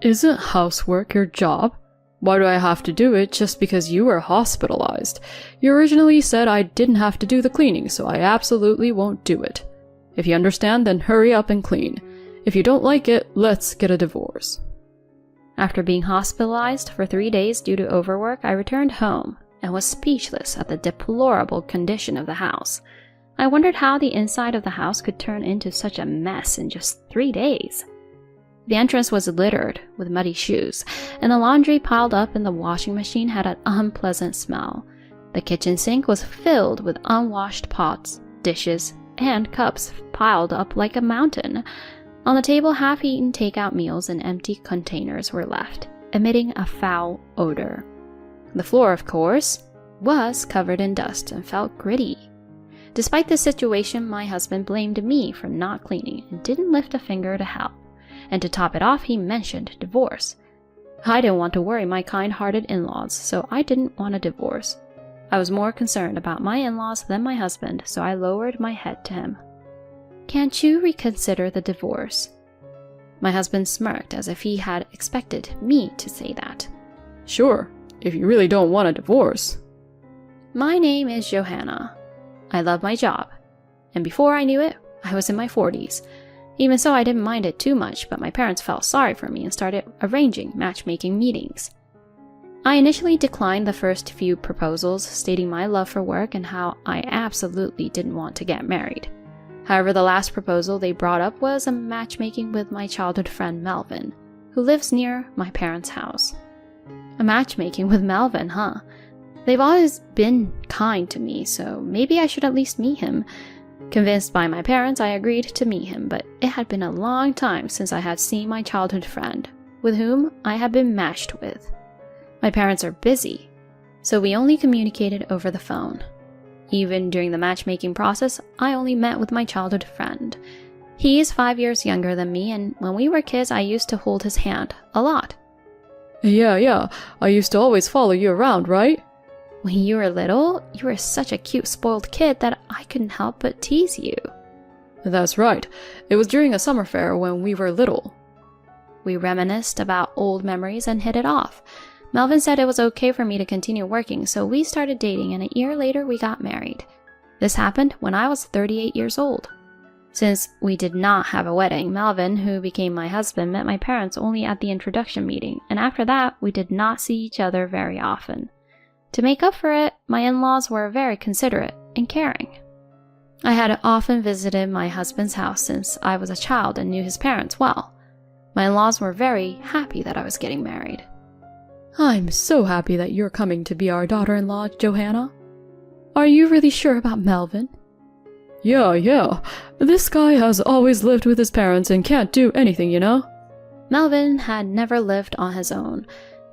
Isn't housework your job? Why do I have to do it just because you were hospitalized? You originally said I didn't have to do the cleaning, so I absolutely won't do it. If you understand, then hurry up and clean. If you don't like it, let's get a divorce. After being hospitalized for 3 days due to overwork, I returned home and was speechless at the deplorable condition of the house. I wondered how the inside of the house could turn into such a mess in just 3 days. The entrance was littered with muddy shoes, and the laundry piled up in the washing machine had an unpleasant smell. The kitchen sink was filled with unwashed pots, dishes, and cups piled up like a mountain. On the table, half-eaten takeout meals in empty containers were left, emitting a foul odor. The floor, of course, was covered in dust and felt gritty. Despite this situation, my husband blamed me for not cleaning and didn't lift a finger to help. And to top it off, he mentioned divorce. I didn't want to worry my kind-hearted in-laws, so I didn't want a divorce. I was more concerned about my in-laws than my husband, so I lowered my head to him. "Can't you reconsider the divorce?" My husband smirked as if he had expected me to say that. Sure, if you really don't want a divorce. My name is Johanna. I love my job. And before I knew it, I was in my 40s. Even so, I didn't mind it too much, but my parents felt sorry for me and started arranging matchmaking meetings. I initially declined the first few proposals, stating my love for work and how I absolutely didn't want to get married. However, the last proposal they brought up was a matchmaking with my childhood friend Melvin, who lives near my parents' house. A matchmaking with Melvin, huh? They've always been kind to me, so maybe I should at least meet him. Convinced by my parents, I agreed to meet him, but it had been a long time since I had seen my childhood friend, with whom I had been matched with. My parents are busy, so we only communicated over the phone. Even during the matchmaking process, I only met with my childhood friend. He is 5 years younger than me, and when we were kids, I used to hold his hand a lot. Yeah, I used to always follow you around, right? When you were little, you were such a cute, spoiled kid that I couldn't help but tease you. That's right. It was during a summer fair when we were little. We reminisced about old memories and hit it off. Melvin said it was okay for me to continue working, so we started dating, and a year later we got married. This happened when I was 38 years old. Since we did not have a wedding, Melvin, who became my husband, met my parents only at the introduction meeting, and after that, we did not see each other very often. To make up for it, my in-laws were very considerate and caring. I had often visited my husband's house since I was a child and knew his parents well. My in-laws were very happy that I was getting married. I'm so happy that you're coming to be our daughter-in-law, Johanna. Are you really sure about Melvin? Yeah. This guy has always lived with his parents and can't do anything, you know? Melvin had never lived on his own,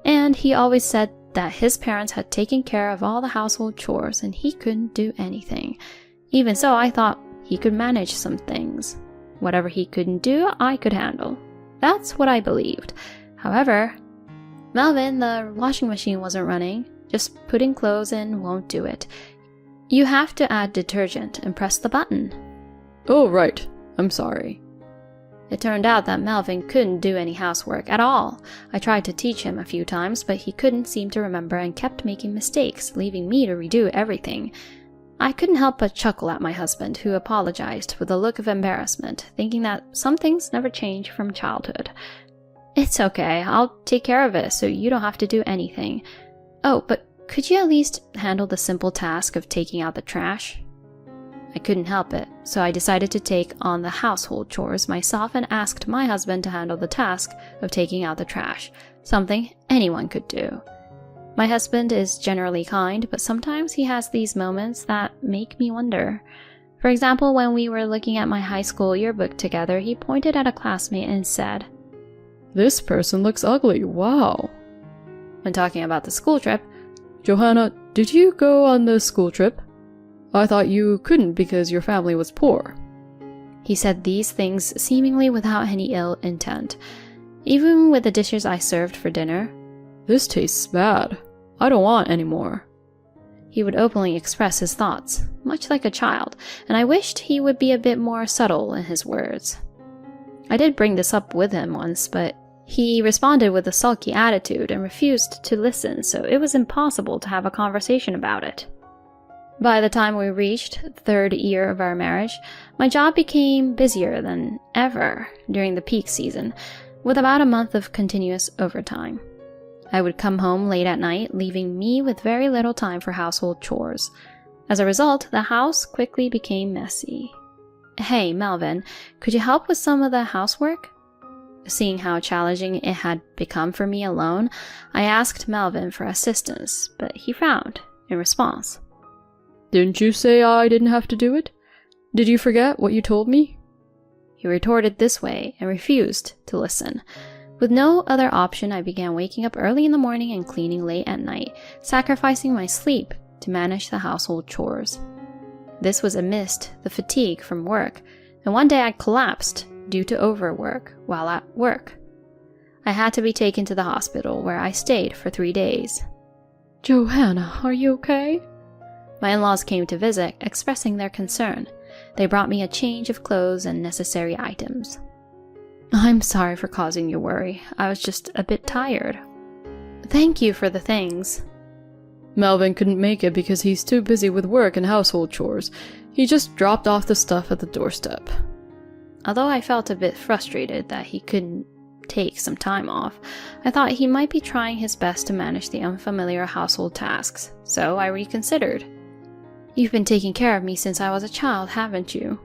and he always said that his parents had taken care of all the household chores and he couldn't do anything. Even so, I thought he could manage some things. Whatever he couldn't do, I could handle. That's what I believed. However, Melvin, the washing machine wasn't running. Just putting clothes in won't do it. You have to add detergent and press the button. Oh, right. I'm sorry. It turned out that Melvin couldn't do any housework at all. I tried to teach him a few times, but he couldn't seem to remember and kept making mistakes, leaving me to redo everything. I couldn't help but chuckle at my husband, who apologized with a look of embarrassment, thinking that some things never change from childhood. It's okay, I'll take care of it so you don't have to do anything. Oh, but could you at least handle the simple task of taking out the trash? I couldn't help it, so I decided to take on the household chores myself and asked my husband to handle the task of taking out the trash, something anyone could do. My husband is generally kind, but sometimes he has these moments that make me wonder. For example, when we were looking at my high school yearbook together, he pointed at a classmate and said, "This person looks ugly, wow." When talking about the school trip, "Johanna, did you go on the school trip? I thought you couldn't because your family was poor." He said these things seemingly without any ill intent. Even with the dishes I served for dinner, "This tastes bad. I don't want any more." He would openly express his thoughts, much like a child, and I wished he would be a bit more subtle in his words. I did bring this up with him once, but He responded with a sulky attitude and refused to listen, so it was impossible to have a conversation about it. By the time we reached the 3rd year of our marriage, my job became busier than ever during the peak season, with about a month of continuous overtime. I would come home late at night, leaving me with very little time for household chores. As a result, the house quickly became messy. "Hey, Melvin, could you help with some of the housework?" Seeing how challenging it had become for me alone, I asked Melvin for assistance, but he frowned in response. "Didn't you say I didn't have to do it? Did you forget what you told me?" He retorted this way and refused to listen. With no other option, I began waking up early in the morning and cleaning late at night, sacrificing my sleep to manage the household chores. This was amidst the fatigue from work, and one day I collapsed due to overwork while at work. I had to be taken to the hospital, where I stayed for 3 days. "Johanna, are you okay?" My in-laws came to visit, expressing their concern. They brought me a change of clothes and necessary items. "I'm sorry for causing you worry. I was just a bit tired." "Thank you for the things." "Melvin couldn't make it because he's too busy with work and household chores. He just dropped off the stuff at the doorstep." Although I felt a bit frustrated that he couldn't take some time off, I thought he might be trying his best to manage the unfamiliar household tasks, so I reconsidered. "You've been taking care of me since I was a child, haven't you?"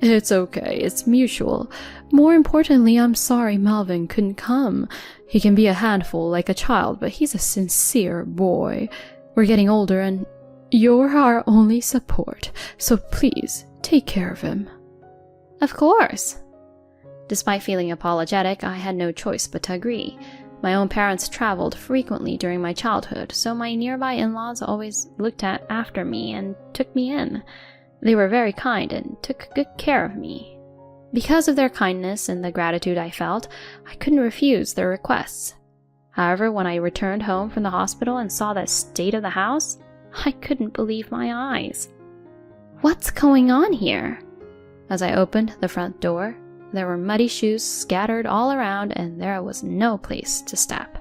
"It's okay, it's mutual. More importantly, I'm sorry Melvin couldn't come. He can be a handful like a child, but he's a sincere boy. We're getting older and you're our only support, so please take care of him." "Of course." Despite feeling apologetic, I had no choice but to agree. My own parents traveled frequently during my childhood, so my nearby in-laws always looked after me and took me in. They were very kind and took good care of me. Because of their kindness and the gratitude I felt, I couldn't refuse their requests. However, when I returned home from the hospital and saw the state of the house, I couldn't believe my eyes. "What's going on here?" As I opened the front door, there were muddy shoes scattered all around and there was no place to step.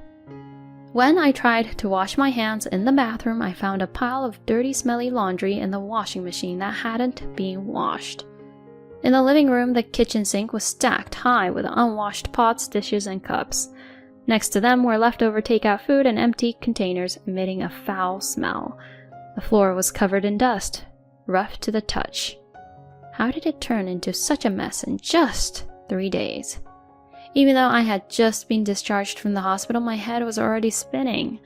When I tried to wash my hands in the bathroom, I found a pile of dirty, smelly laundry in the washing machine that hadn't been washed. In the living room, the kitchen sink was stacked high with unwashed pots, dishes, and cups. Next to them were leftover takeout food and empty containers emitting a foul smell. The floor was covered in dust, rough to the touch. How did it turn into such a mess in just 3 days? Even though I had just been discharged from the hospital, my head was already spinning.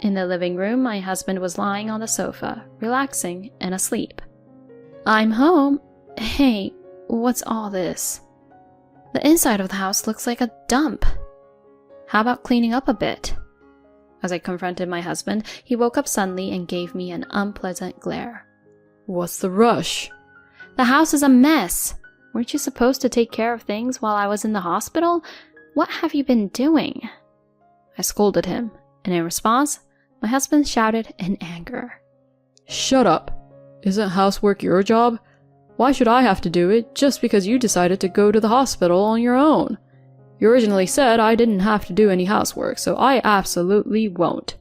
In the living room, my husband was lying on the sofa, relaxing and asleep. "I'm home. Hey, what's all this? The inside of the house looks like a dump. How about cleaning up a bit?" As I confronted my husband, he woke up suddenly and gave me an unpleasant glare. "What's the rush?" "The house is a mess. Weren't you supposed to take care of things while I was in the hospital? What have you been doing?" I scolded him, and in response, my husband shouted in anger. "Shut up. Isn't housework your job? Why should I have to do it just because you decided to go to the hospital on your own? You originally said I didn't have to do any housework, so I absolutely won't.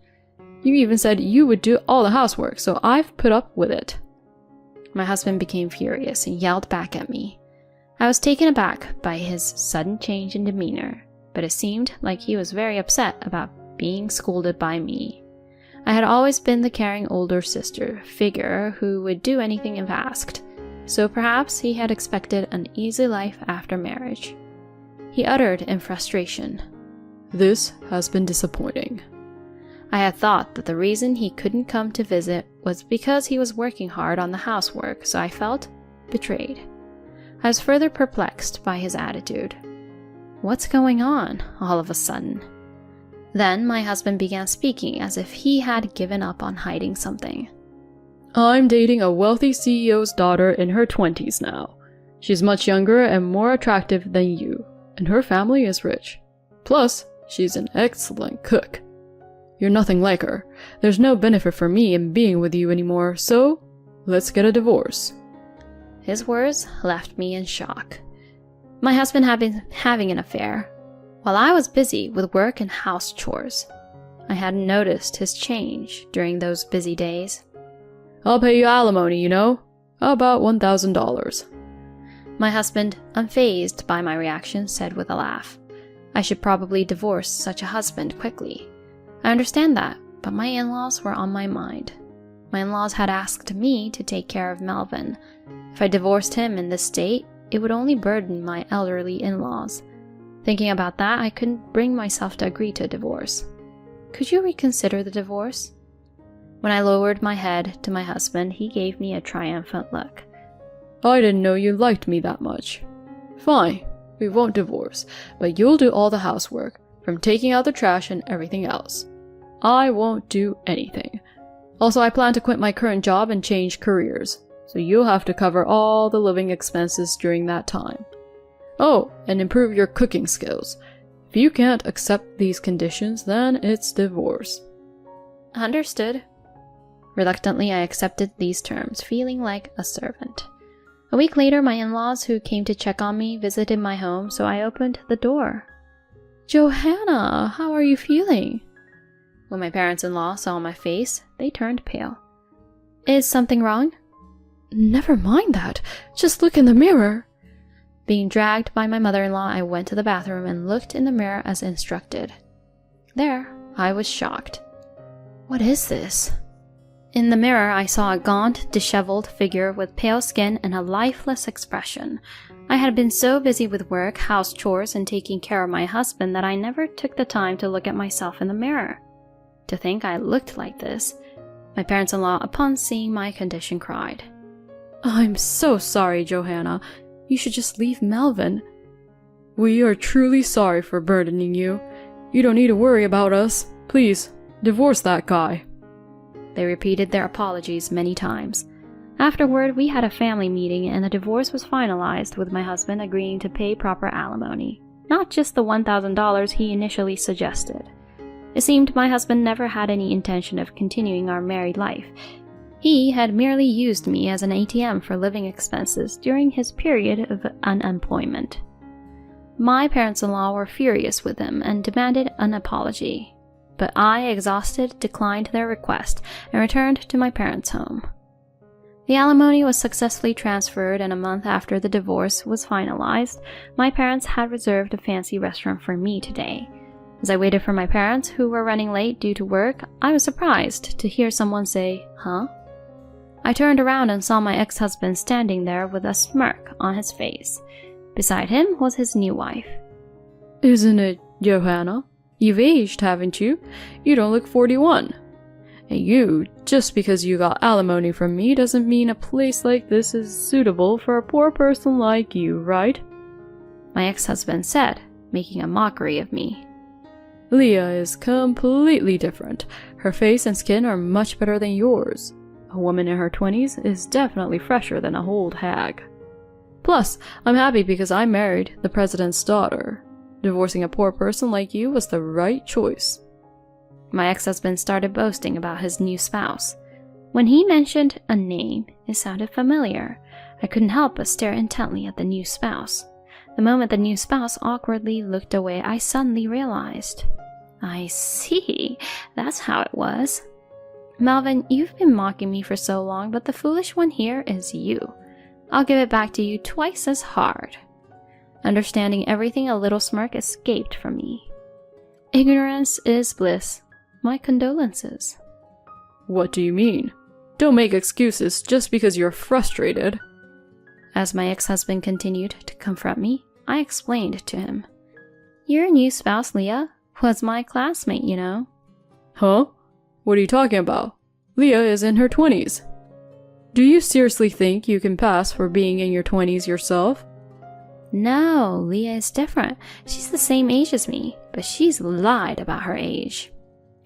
You even said you would do all the housework, so I've put up with it." My husband became furious and yelled back at me. I was taken aback by his sudden change in demeanor, but it seemed like he was very upset about being scolded by me. I had always been the caring older sister figure who would do anything if asked, so perhaps he had expected an easy life after marriage. He uttered in frustration, "This has been disappointing." I had thought that the reason he couldn't come to visit was because he was working hard on the housework, so I felt betrayed. I was further perplexed by his attitude. What's going on all of a sudden? Then my husband began speaking as if he had given up on hiding something. "I'm dating a wealthy CEO's daughter in her 20s now. She's much younger and more attractive than you, and her family is rich. Plus, she's an excellent cook. You're nothing like her. There's no benefit for me in being with you anymore, so let's get a divorce." His words left me in shock. My husband had been having an affair. while I was busy with work and house chores. I hadn't noticed his change during those busy days. I'll pay you alimony, you know. About $1,000. My husband, unfazed by my reaction, said with a laugh, I should probably divorce such a husband quickly. I understand that, but my in-laws were on my mind. My in-laws had asked me to take care of Melvin. If I divorced him in this state, it would only burden my elderly in-laws. Thinking about that, I couldn't bring myself to agree to a divorce. Could you reconsider the divorce? When I lowered my head to my husband, he gave me a triumphant look. I didn't know you liked me that much. Fine, we won't divorce, but you'll do all the housework, from taking out the trash and everything else. I won't do anything. Also, I plan to quit my current job and change careers, so you'll have to cover all the living expenses during that time. Oh, and improve your cooking skills. If you can't accept these conditions, then it's divorce. Understood. Reluctantly, I accepted these terms, feeling like a servant. A week later, my in-laws who came to check on me visited my home, so I opened the door. Johanna, how are you feeling? When my parents-in-law saw my face, they turned pale. Is something wrong? Never mind that. Just look in the mirror. Being dragged by my mother-in-law, I went to the bathroom and looked in the mirror as instructed. There, I was shocked. What is this? In the mirror, I saw a gaunt, disheveled figure with pale skin and a lifeless expression. I had been so busy with work, house chores, and taking care of my husband that I never took the time to look at myself in the mirror. To think I looked like this. My parents-in-law, upon seeing my condition, cried, I'm so sorry, Johanna. You should just leave Melvin. We are truly sorry for burdening you. You don't need to worry about us. Please, divorce that guy. They repeated their apologies many times. Afterward, we had a family meeting and the divorce was finalized, with my husband agreeing to pay proper alimony, not just the $1,000 he initially suggested. It seemed my husband never had any intention of continuing our married life. He had merely used me as an ATM for living expenses during his period of unemployment. My parents-in-law were furious with him and demanded an apology, but I, exhausted, declined their request and returned to my parents' home. The alimony was successfully transferred, and a month after the divorce was finalized, my parents had reserved a fancy restaurant for me today. As I waited for my parents, who were running late due to work, I was surprised to hear someone say, "Huh?" I turned around and saw my ex-husband standing there with a smirk on his face. Beside him was his new wife. Isn't it, Johanna? You've aged, haven't you? You don't look 41. And you, just because you got alimony from me doesn't mean a place like this is suitable for a poor person like you, right? My ex-husband said, making a mockery of me. Leah is completely different. Her face and skin are much better than yours. A woman in her 20s is definitely fresher than a old hag. Plus, I'm happy because I married the president's daughter. Divorcing a poor person like you was the right choice. My ex-husband started boasting about his new spouse. When he mentioned a name, it sounded familiar. I couldn't help but stare intently at the new spouse. The moment the new spouse awkwardly looked away, I suddenly realized. I see, that's how it was. Melvin, you've been mocking me for so long, but the foolish one here is you. I'll give it back to you twice as hard. Understanding everything, a little smirk escaped from me. Ignorance is bliss. My condolences. What do you mean? Don't make excuses just because you're frustrated. As my ex-husband continued to confront me, I explained to him. Your new spouse, Leah, was my classmate, you know. Huh? What are you talking about? Leah is in her 20s. Do you seriously think you can pass for being in your 20s yourself? No, Leah is different. She's the same age as me, but she's lied about her age.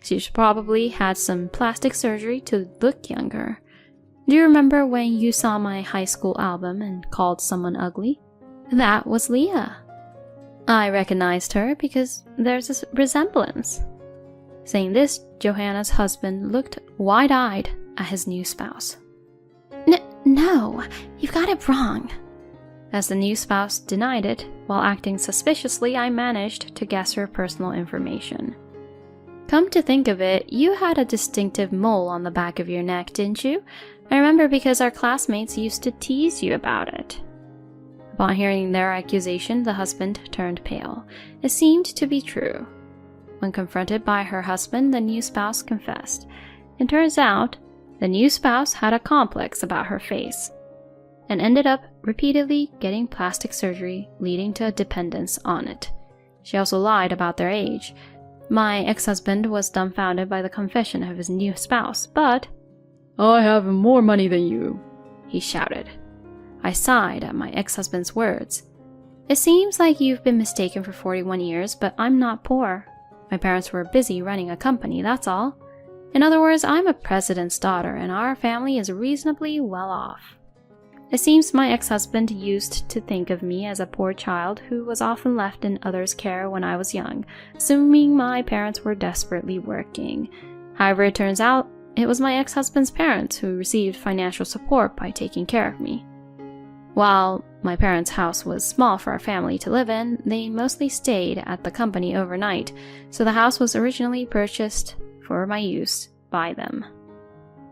She's probably had some plastic surgery to look younger. Do you remember when you saw my high school album and called someone ugly? That was Leah. I recognized her because there's a resemblance. Saying this, Johanna's husband looked wide-eyed at his new spouse. No, you've got it wrong. As the new spouse denied it, while acting suspiciously, I managed to guess her personal information. Come to think of it, you had a distinctive mole on the back of your neck, didn't you? I remember because our classmates used to tease you about it. Upon hearing their accusation, the husband turned pale. It seemed to be true. When confronted by her husband, the new spouse confessed. It turns out, the new spouse had a complex about her face and ended up repeatedly getting plastic surgery, leading to a dependence on it. She also lied about their age. My ex-husband was dumbfounded by the confession of his new spouse, but I have more money than you, he shouted. I sighed at my ex-husband's words. It seems like you've been mistaken for 41 years, but I'm not poor. My parents were busy running a company, that's all. In other words, I'm a president's daughter, and our family is reasonably well off. It seems my ex-husband used to think of me as a poor child who was often left in others' care when I was young, assuming my parents were desperately working. However, it turns out it was my ex-husband's parents who received financial support by taking care of me. While my parents' house was small for our family to live in, they mostly stayed at the company overnight, so the house was originally purchased for my use by them.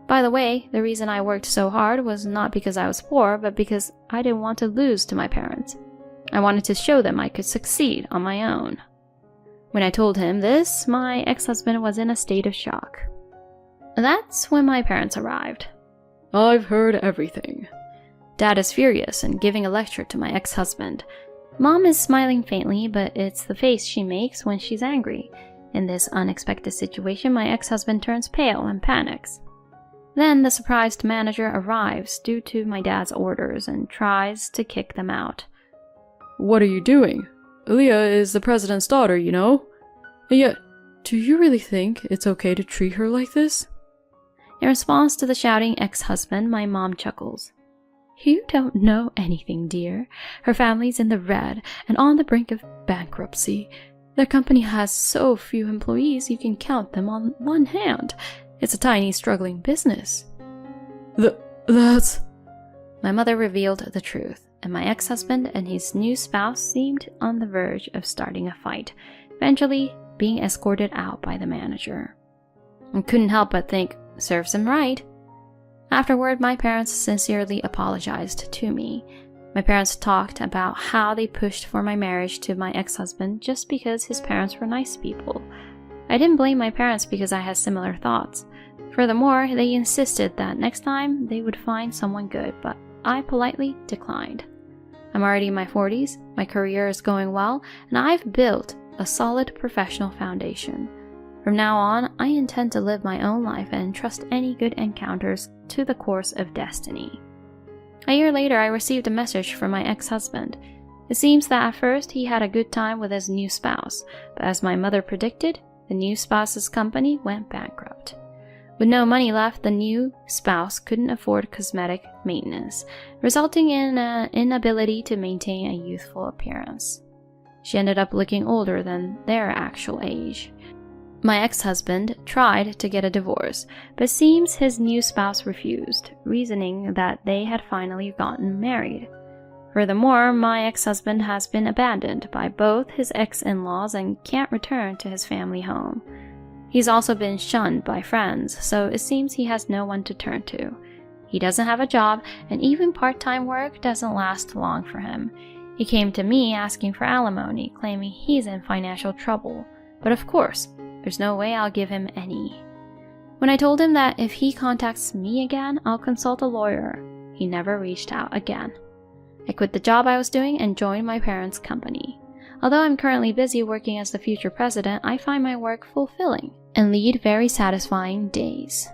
By the way, the reason I worked so hard was not because I was poor, but because I didn't want to lose to my parents. I wanted to show them I could succeed on my own. When I told him this, my ex-husband was in a state of shock. That's when my parents arrived. I've heard everything. Dad is furious and giving a lecture to my ex-husband. Mom is smiling faintly, but it's the face she makes when she's angry. In this unexpected situation, my ex-husband turns pale and panics. Then the surprised manager arrives due to my dad's orders and tries to kick them out. What are you doing? Aaliyah is the president's daughter, you know? And yet, do you really think it's okay to treat her like this? In response to the shouting ex-husband, my mom chuckles. You don't know anything, dear. Her family's in the red and on the brink of bankruptcy. Their company has so few employees you can count them on one hand. It's a tiny, struggling business. That's... My mother revealed the truth, and my ex-husband and his new spouse seemed on the verge of starting a fight, eventually being escorted out by the manager. I couldn't help but think, serves him right. Afterward, my parents sincerely apologized to me. My parents talked about how they pushed for my marriage to my ex-husband just because his parents were nice people. I didn't blame my parents because I had similar thoughts. Furthermore, they insisted that next time they would find someone good, but I politely declined. I'm already in my 40s, my career is going well, and I've built a solid professional foundation. From now on, I intend to live my own life and trust any good encounters to the course of destiny. A year later, I received a message from my ex-husband. It seems that at first he had a good time with his new spouse, but as my mother predicted, the new spouse's company went bankrupt. With no money left, the new spouse couldn't afford cosmetic maintenance, resulting in an inability to maintain a youthful appearance. She ended up looking older than their actual age. My ex-husband tried to get a divorce, but seems his new spouse refused, reasoning that they had finally gotten married. Furthermore, my ex-husband has been abandoned by both his ex-in-laws and can't return to his family home. He's also been shunned by friends, so it seems he has no one to turn to. He doesn't have a job, and even part-time work doesn't last long for him. He came to me asking for alimony, claiming he's in financial trouble. But of course, there's no way I'll give him any. When I told him that if he contacts me again, I'll consult a lawyer, he never reached out again. I quit the job I was doing and joined my parents' company. Although I'm currently busy working as the future president, I find my work fulfilling and lead very satisfying days.